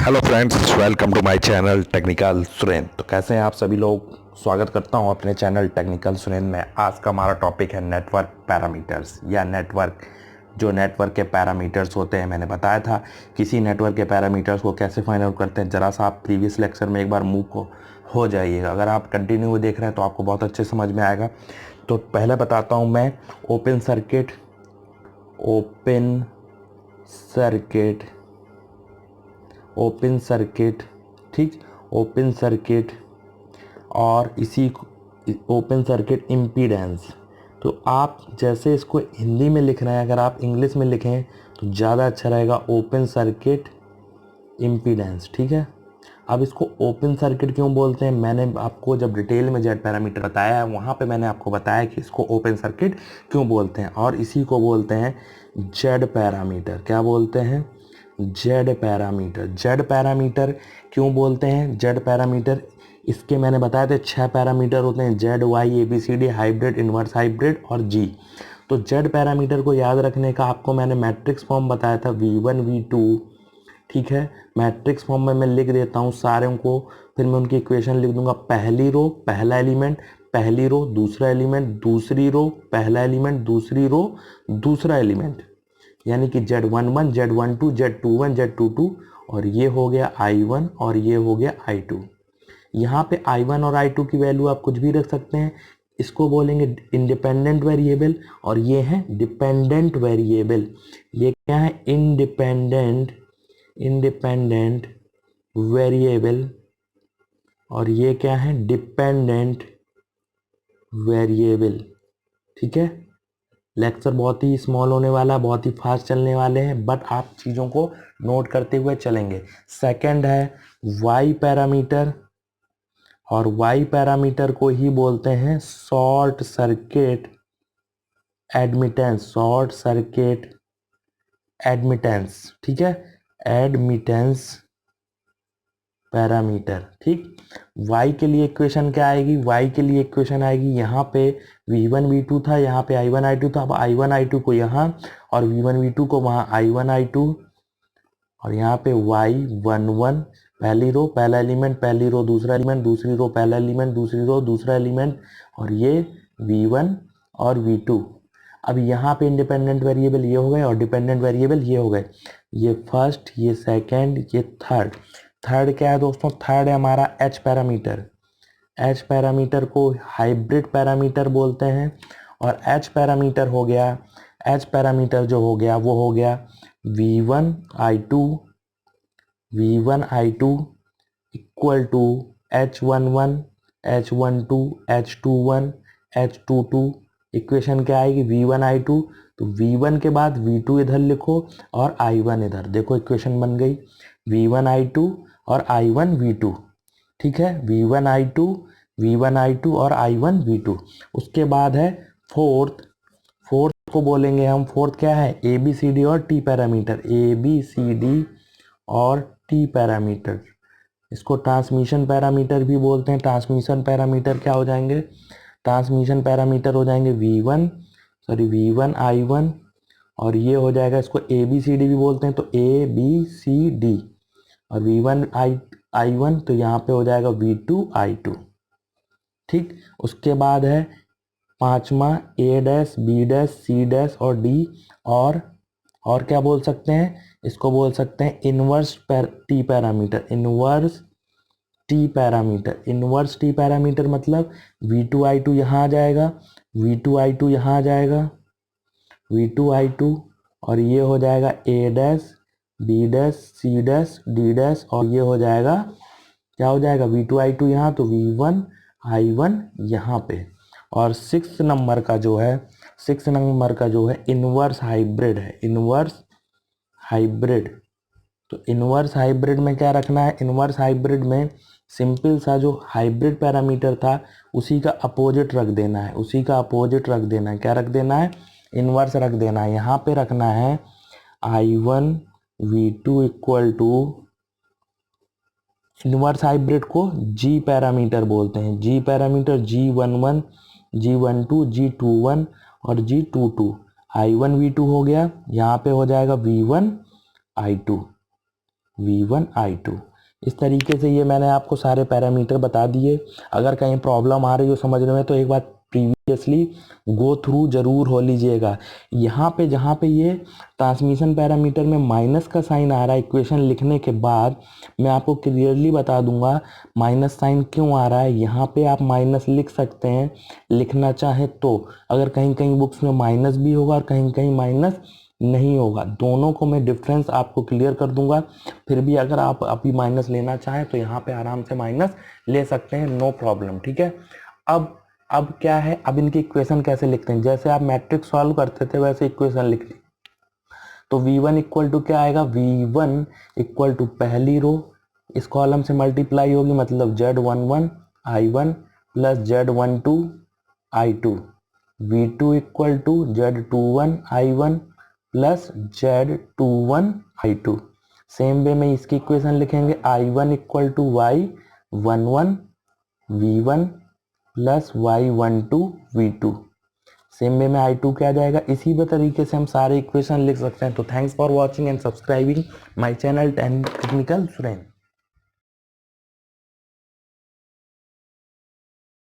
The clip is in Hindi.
Hello friends, welcome to my channel technical Surendra. तो कैसे हैं आप सभी लोग। स्वागत करता हूं अपने चैनल टेक्निकल सुरेंद्र में। आज का हमारा टॉपिक है नेटवर्क पैरामीटर्स या नेटवर्क के पैरामीटर्स होते हैं। मैंने बताया था किसी नेटवर्क के पैरामीटर्स को कैसे फाइंड आउट करते हैं। ज़रा सा आप प्रीवियस लेक्चर में एक बार मूव हो जाइएगा। अगर आप कंटिन्यू देख रहे हैं तो आपको बहुत अच्छे समझ में आएगा। तो पहले बताता हूँ मैं ओपन सर्किट ठीक, ओपन सर्किट और ओपन सर्किट इम्पीडेंस। तो आप जैसे इसको हिंदी में लिख रहे हैं, अगर आप इंग्लिश में लिखें तो ज़्यादा अच्छा रहेगा, ओपन सर्किट इम्पीडेंस। ठीक है, अब इसको ओपन सर्किट क्यों बोलते हैं, मैंने आपको जब डिटेल में जेड पैरामीटर बताया है वहाँ पे मैंने आपको बताया कि इसको ओपन सर्किट क्यों बोलते हैं। और इसी को बोलते हैं जेड पैरामीटर। क्या बोलते हैं? Z parameter. जेड पैरामीटर क्यों बोलते हैं जेड पैरामीटर? इसके मैंने बताया था 6 पैरामीटर होते हैं, Z Y ABCD, hybrid, inverse hybrid और जी। तो जेड पैरामीटर को याद रखने का आपको मैंने मैट्रिक्स फॉर्म बताया था, V1 V2। ठीक है, मैट्रिक्स फॉर्म में मैं लिख देता हूँ सारे को, फिर मैं उनकी इक्वेशन लिख दूंगा। पहली रो पहला एलिमेंट, पहली रो दूसरा एलिमेंट, दूसरी रो पहला एलिमेंट, दूसरी रो दूसरा एलिमेंट, यानी कि Z11, Z12, Z21, Z22। और ये हो गया I1 और ये हो गया I2। यहाँ पे I1 और I2 की वैल्यू आप कुछ भी रख सकते हैं। इसको बोलेंगे इंडिपेंडेंट वेरिएबल और ये है डिपेंडेंट वेरिएबल। ये क्या है? इंडिपेंडेंट वेरिएबल और ये क्या है? Dependent variable. ठीक है, लेक्चर बहुत ही स्मॉल होने वाला, बहुत ही फास्ट चलने वाले हैं, बट आप चीज़ों को नोट करते हुए चलेंगे। सेकंड है वाई पैरामीटर, और वाई पैरामीटर को ही बोलते हैं शॉर्ट सर्किट एडमिटेंस। ठीक है, एडमिटेंस पैरामीटर। ठीक, y के लिए इक्वेशन क्या आएगी? y के लिए इक्वेशन आएगी, यहाँ पे V1 V2 था, यहाँ पे I1 I2 था। अब I1 I2 को यहाँ और V1 V2 को वहाँ, I1 I2 और यहाँ पे Y11, पहली रो पहला एलिमेंट, पहली रो दूसरा एलिमेंट, दूसरी रो पहला एलिमेंट, दूसरी रो दूसरा एलिमेंट, और ये V1 और V2। अब यहाँ पे इंडिपेंडेंट वेरिएबल ये हो गए और डिपेंडेंट वेरिएबल ये हो गए। ये फर्स्ट, ये सेकंड, ये थर्ड। थर्ड क्या है दोस्तों? थर्ड है हमारा एच पैरामीटर। एच पैरामीटर को हाइब्रिड पैरामीटर बोलते हैं। और एच पैरामीटर हो गया, एच पैरामीटर जो हो गया वो हो गया V1 I2 equal to H11 H12 H21 H22। Equation क्या आएगी? V1 I2। तो V1 के बाद V2 इधर लिखो और I1 इधर। देखो इक्वेशन बन गई, V1 I2 और I1 V2। ठीक है, V1 I2 और I1 V2। उसके बाद है फोर्थ को बोलेंगे हम, फोर्थ क्या है? ABCD और T पैरामीटर। ABCD और T पैरामीटर, इसको ट्रांसमिशन पैरामीटर भी बोलते हैं। ट्रांसमिशन पैरामीटर क्या हो जाएंगे? ट्रांसमिशन पैरामीटर हो जाएंगे V1 I1, और ये हो जाएगा, इसको ABCD भी बोलते हैं, तो ABCD और V1 I1, तो यहाँ पे हो जाएगा V2 I2। ठीक, उसके बाद है पांचवा A dash B dash C dash और D। और क्या बोल सकते हैं? इसको बोल सकते हैं inverse T parameter. Inverse T parameter मतलब V2 I2 यहाँ आ जाएगा, V2 I2 यहाँ आ जाएगा, V2 I2, और ये हो जाएगा A dash B dash C dash D dash, और ये हो जाएगा, क्या हो जाएगा? V2 I2 यहाँ, तो V1 I1 यहाँ पे। और सिक्स नंबर का जो है इनवर्स हाइब्रिड है। इनवर्स हाइब्रिड, तो इनवर्स हाइब्रिड में क्या रखना है? इनवर्स हाइब्रिड में सिंपल सा जो हाइब्रिड पैरामीटर था उसी का अपोजिट रख देना है, क्या रख देना है? इनवर्स रख देना है। यहाँ पे रखना है I1 V2 equal to, inverse hybrid को G पैरामीटर बोलते हैं। G parameter G11, G12, G21 और G22। I1 V2 हो गया, यहाँ पे हो जाएगा V1 I2। V1 I2। इस तरीके से ये मैंने आपको सारे पैरामीटर बता दिए। अगर कहीं प्रॉब्लम आ रही हो समझने में तो एक बार प्रीवियसली गो थ्रू जरूर हो लीजिएगा। यहाँ पे जहाँ पे ये ट्रांसमिशन पैरामीटर में माइनस का साइन आ रहा है इक्वेशन लिखने के बाद, मैं आपको क्लियरली बता दूंगा माइनस साइन क्यों आ रहा है। यहाँ पे आप माइनस लिख सकते हैं लिखना चाहे तो, अगर कहीं कहीं बुक्स में माइनस भी होगा और कहीं कहीं माइनस नहीं होगा, दोनों को मैं डिफरेंस आपको क्लियर कर दूंगा। फिर भी अगर आप अभी माइनस लेना चाहें तो यहाँ पे आराम से माइनस ले सकते हैं, नो प्रॉब्लम, ठीक है। अब क्या है, अब इनकी इक्वेशन कैसे लिखते हैं, जैसे आप मैट्रिक्स सॉल्व करते थे वैसे इक्वेशन लिख ली। तो V1 इक्वल टू क्या आएगा, V1 इक्वल टू पहली रो इस कॉलम से मल्टीप्लाई होगी, मतलब Z11 I1 plus Z12 I2। V2 equal to Z21 I1 plus Z21 I2। Same way में इसकी इक्वेशन लिखेंगे I1 equal to Y11 V1 plus Y12 V2। Same way में I2 क्या आ जाएगा। इसी तरीके से हम सारे इक्वेशन लिख सकते हैं। तो thanks for watching and subscribing my channel technical student.